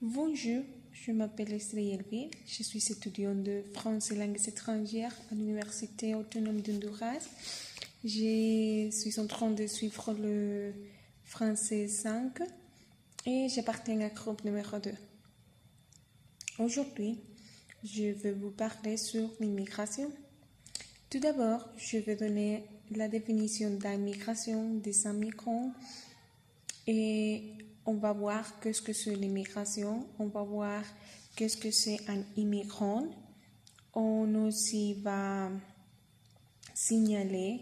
Bonjour, je m'appelle Estelle Yelvi, je suis étudiante de français et langues étrangères à l'Université autonome d'Honduras. Je suis en train de suivre le français 5 et j'appartiens à groupe numéro 2. Aujourd'hui, je vais vous parler sur l'immigration. Tout d'abord, je vais donner la définition d'immigration des immigrants et on va voir qu'est-ce que c'est l'immigration, on va voir qu'est-ce que c'est un immigrant. On aussi va signaler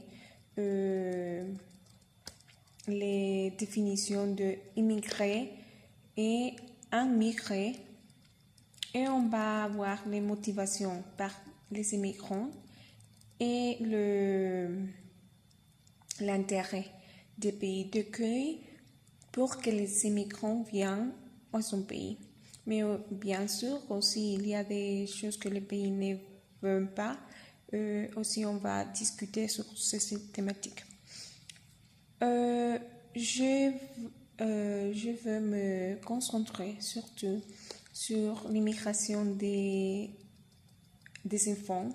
les définitions de immigré et immigré et on va voir les motivations par les immigrants et l'intérêt des pays d'accueil pour que les immigrants viennent à son pays. Mais bien sûr, aussi, il y a des choses que les pays ne veulent pas. Aussi, on va discuter sur ces thématiques. Je veux me concentrer surtout sur l'immigration des enfants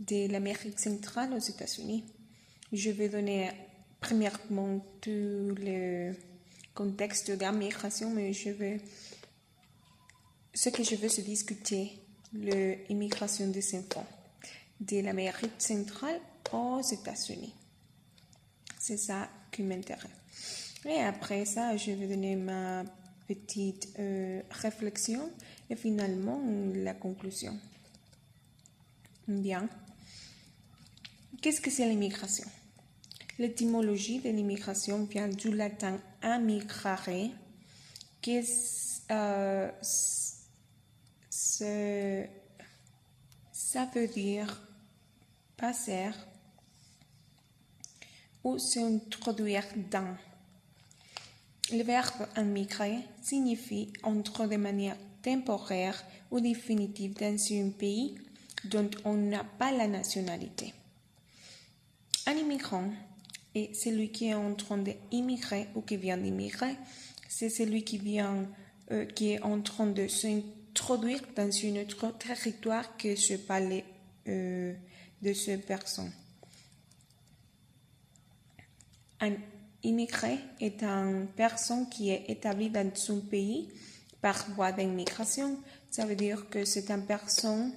de l'Amérique centrale aux États-Unis. Je vais donner premièrement tout le contexte de la migration, mais ce que je veux c'est discuter l'immigration des enfants de l'Amérique centrale aux États-Unis. C'est ça qui m'intéresse. Et après ça, je vais donner ma petite réflexion et finalement la conclusion. Bien. Qu'est-ce que c'est l'immigration? L'étymologie de l'immigration vient du latin immigrare, qui ça veut dire passer ou s'introduire dans. Le verbe immigrer signifie entrer de manière temporaire ou définitive dans un pays dont on n'a pas la nationalité. Un immigrant est celui qui est en train d'immigrer ou qui vient d'immigrer. C'est celui qui est en train de s'introduire dans un autre territoire que je parlais de cette personne. Un immigré est une personne qui est établie dans son pays par voie d'immigration. Ça veut dire que c'est une personne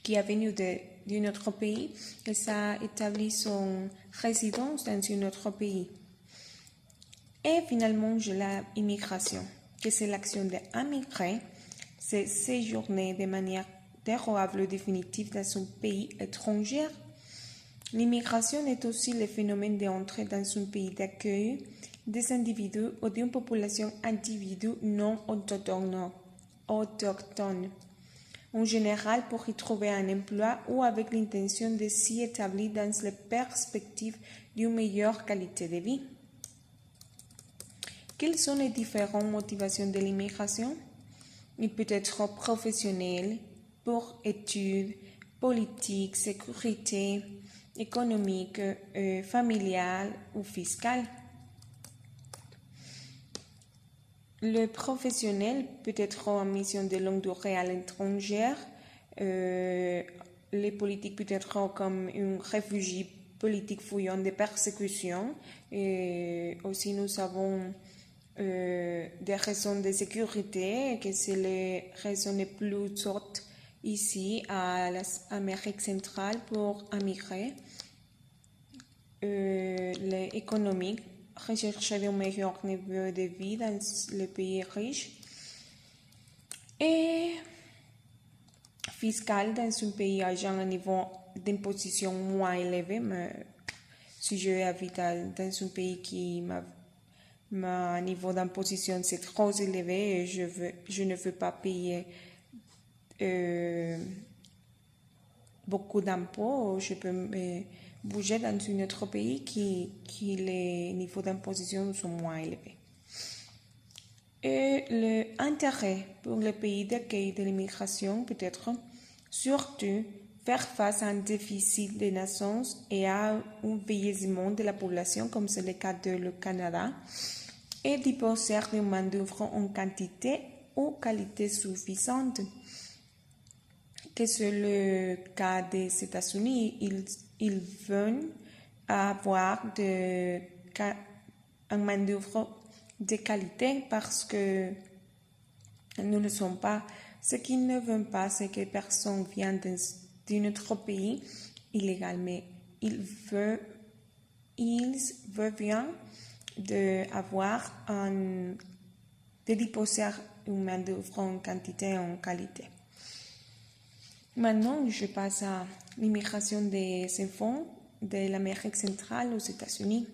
qui est venue d'un autre pays et ça a établi son résidence dans un autre pays. Et finalement, l'immigration, que c'est l'action d'immigrer, c'est séjourner de manière durable ou définitive dans son pays étranger. L'immigration est aussi le phénomène d'entrée dans un pays d'accueil des individus ou d'une population individu non autochtone. En général pour y trouver un emploi ou avec l'intention de s'y établir dans les perspectives d'une meilleure qualité de vie. Quelles sont les différentes motivations de l'immigration? Il peut être professionnel, pour études, politique, sécurité, économique, familiale ou fiscale. Le professionnel peut être en mission de longue durée à l'étranger. Les politiques peut être comme un réfugié politique fuyant des persécutions. Et aussi, nous avons des raisons de sécurité, que c'est les raisons les plus fortes ici à l'Amérique centrale pour immigrer. L'économique, rechercher un meilleur niveau de vie dans les pays riches. Et fiscal dans un pays ayant un niveau d'imposition moins élevé. Mais si je habite dans un pays qui mon niveau d'imposition c'est trop élevé et je ne veux pas payer beaucoup d'impôts, je peux me bouger dans un autre pays qui les niveaux d'imposition sont moins élevés. Et l'intérêt pour le pays d'accueil de l'immigration peut être surtout faire face à un déficit de naissance et à un vieillissement de la population, comme c'est le cas du Canada, et disposer d'une main-d'œuvre en quantité aux qualités suffisantes. Que c'est le cas des États-Unis, ils veulent avoir un main-d'œuvre de qualité parce que nous ne sommes pas. Ce qu'ils ne veulent pas, c'est que personne vienne d'un autre pays illégalement. Ils veulent bien de déposer une main-d'œuvre en quantité et en qualité. Maintenant, je passe à l'immigration des enfants de l'Amérique centrale aux États-Unis.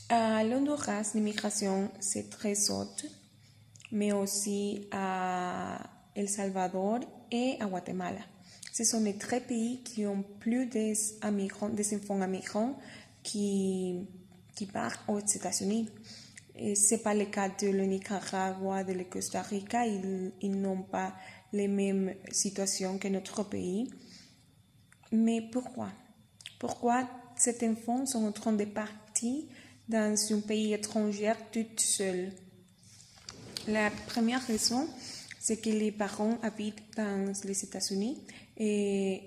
À l'Honduras, l'immigration c'est très haute, mais aussi à El Salvador et à Guatemala. Ce sont les trois pays qui ont plus des enfants immigrants qui partent aux États-Unis. Ce n'est pas le cas de le Nicaragua, de le Costa Rica, ils n'ont pas les mêmes situations que notre pays. Mais pourquoi? Pourquoi ces enfants sont en train de partir dans un pays étranger tout seuls? La première raison, c'est que les parents habitent dans les États-Unis et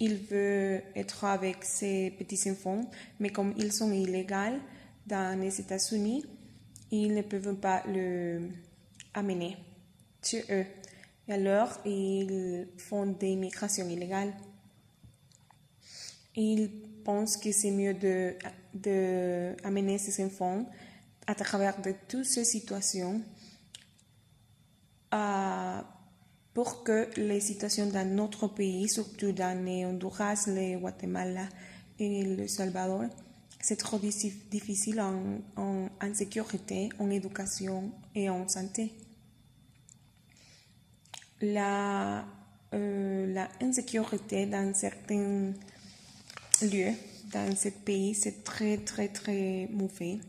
ils veulent être avec ces petits-enfants, mais comme ils sont illégaux dans les États-Unis, ils ne peuvent pas le amener chez eux. Et alors, ils font des migrations illégales. Ils pensent que c'est mieux d'amener ces enfants à travers de toutes ces situations pour que les situations dans notre pays, surtout dans le Honduras, le Guatemala et le Salvador, c'est trop difficile en sécurité, en éducation et en santé. La insécurité dans certains lieux, dans ce pays, c'est très, très, très mauvais.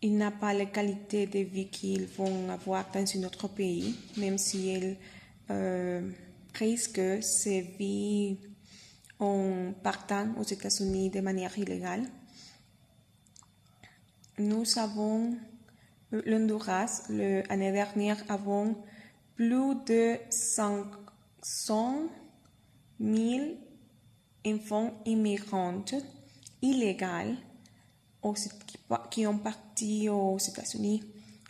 Il n'a pas la qualité de vie qu'ils vont avoir dans un autre pays, même si ils risquent ces vies en partant aux États-Unis de manière illégale. Nous avons l'Honduras, l'année dernière, avons plus de 500 000 enfants immigrants illégaux qui ont parti aux États-Unis.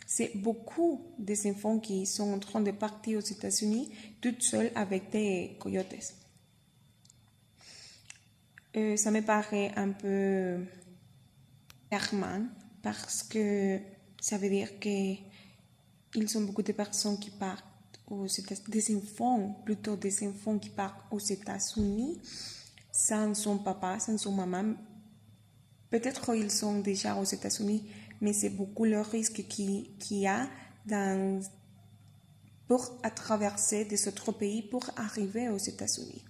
C'est beaucoup des enfants qui sont en train de partir aux États-Unis tout seuls avec des coyotes. Ça me paraît un peu alarmant parce que ça veut dire qu'ils sont beaucoup de personnes qui partent des enfants qui partent aux États-Unis sans son papa, sans son maman. Peut-être qu'ils sont déjà aux États-Unis, mais c'est beaucoup le risque qu'il y a pour traverser des autres pays pour arriver aux États-Unis.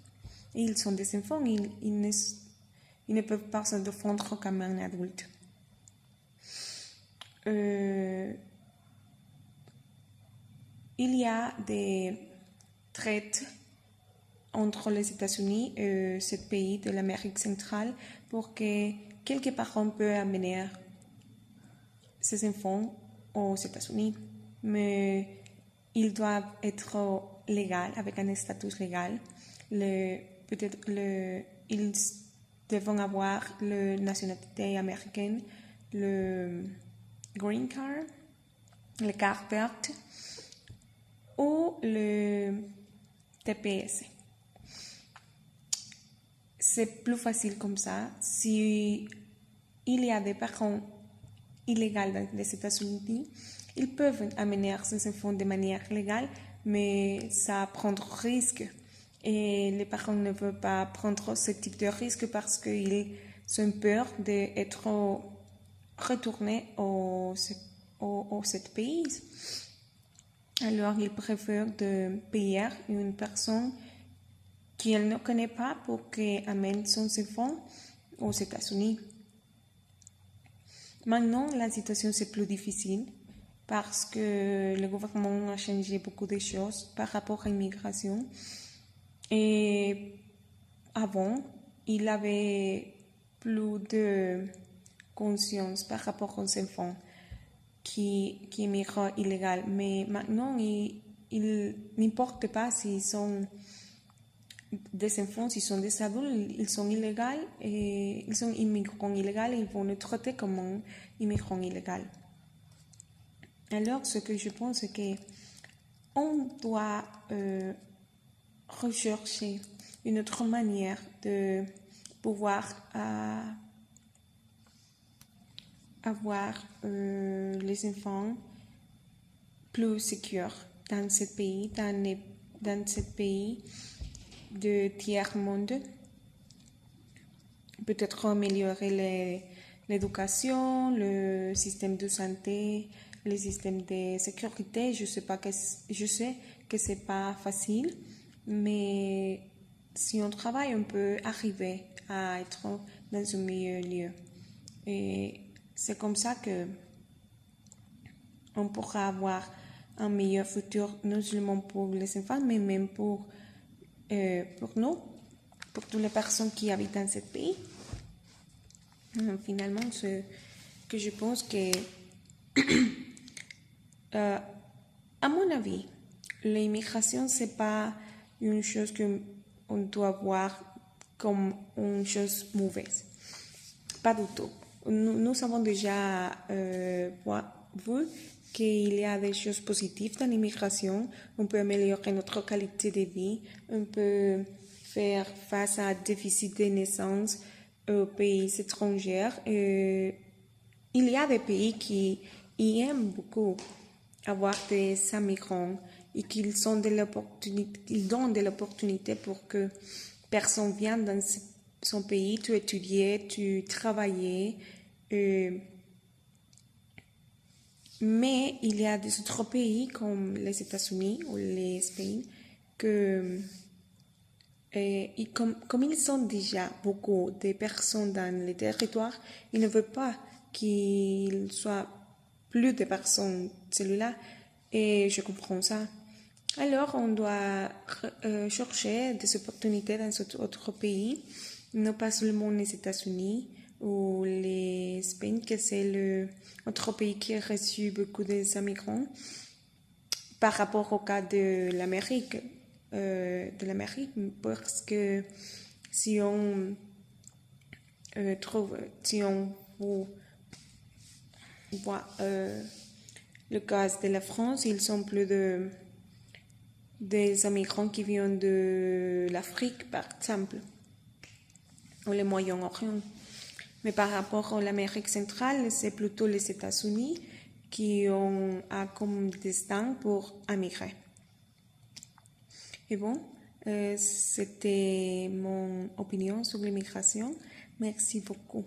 Et ils sont des enfants, ils ne peuvent pas se défendre comme un adulte. Il y a des traités entre les États-Unis et ce pays de l'Amérique centrale pour que quelques parents peuvent amener ses enfants aux États-Unis, mais ils doivent être légaux, avec un statut légal. Ils devront avoir la nationalité américaine, le green card, le carte verte ou le TPS. C'est plus facile comme ça. Si il y a des parents illégaux dans les États-Unis, ils peuvent amener ces enfants de manière légale, mais ça prend risque. Et les parents ne veulent pas prendre ce type de risque parce qu'ils ont peur d'être retournés au pays. Alors, ils préfèrent de payer une personne qu'elle ne connaît pas pour qu'elle amène son enfant aux États-Unis. Maintenant, la situation c'est plus difficile parce que le gouvernement a changé beaucoup de choses par rapport à l'immigration. Et avant, il avait plus de conscience par rapport aux enfants. qui émigrent illégal. Mais maintenant, il n'importe pas s'ils sont des enfants, s'ils sont des adultes, ils sont illégaux et ils sont immigrants illégaux et ils vont être traités comme un immigrant illégal. Alors, ce que je pense, c'est qu'on doit rechercher une autre manière de pouvoir avoir les enfants plus sûrs dans ce pays, dans ce pays de tiers-monde. Peut-être améliorer l'éducation, le système de santé, le système de sécurité. Je sais que c'est pas facile, mais si on travaille, on peut arriver à être dans un meilleur lieu. Et c'est comme ça que on pourra avoir un meilleur futur, non seulement pour les enfants, mais même pour nous, pour toutes les personnes qui habitent dans ce pays. Finalement, ce que je pense que, à mon avis, l'immigration, c'est pas une chose qu'on doit voir comme une chose mauvaise. Pas du tout. Nous avons déjà vu qu'il y a des choses positives dans l'immigration. On peut améliorer notre qualité de vie. On peut faire face à un déficit de naissance aux pays étrangers. Il y a des pays qui aiment beaucoup avoir des immigrants et qu'ils donnent de l'opportunité pour que personne vienne dans son pays, tu étudiais, tu travaillais. Mais il y a des autres pays comme les États-Unis ou l'Espagne que, comme ils sont déjà beaucoup de personnes dans les territoires, ils ne veulent pas qu'il soit plus de personnes celui-là, et je comprends ça. Alors, on doit chercher des opportunités dans d'autres pays, non pas seulement les États-Unis ou l'Espagne, que c'est l'autre pays qui a reçu beaucoup d'immigrants par rapport au cas de l'Amérique. Parce que si on voit le cas de la France, ils sont plus des immigrants qui viennent de l'Afrique, par exemple, ou le Moyen-Orient. Mais par rapport à l'Amérique centrale, c'est plutôt les États-Unis qui ont comme destin pour émigrer. Et bon, c'était mon opinion sur l'immigration. Merci beaucoup.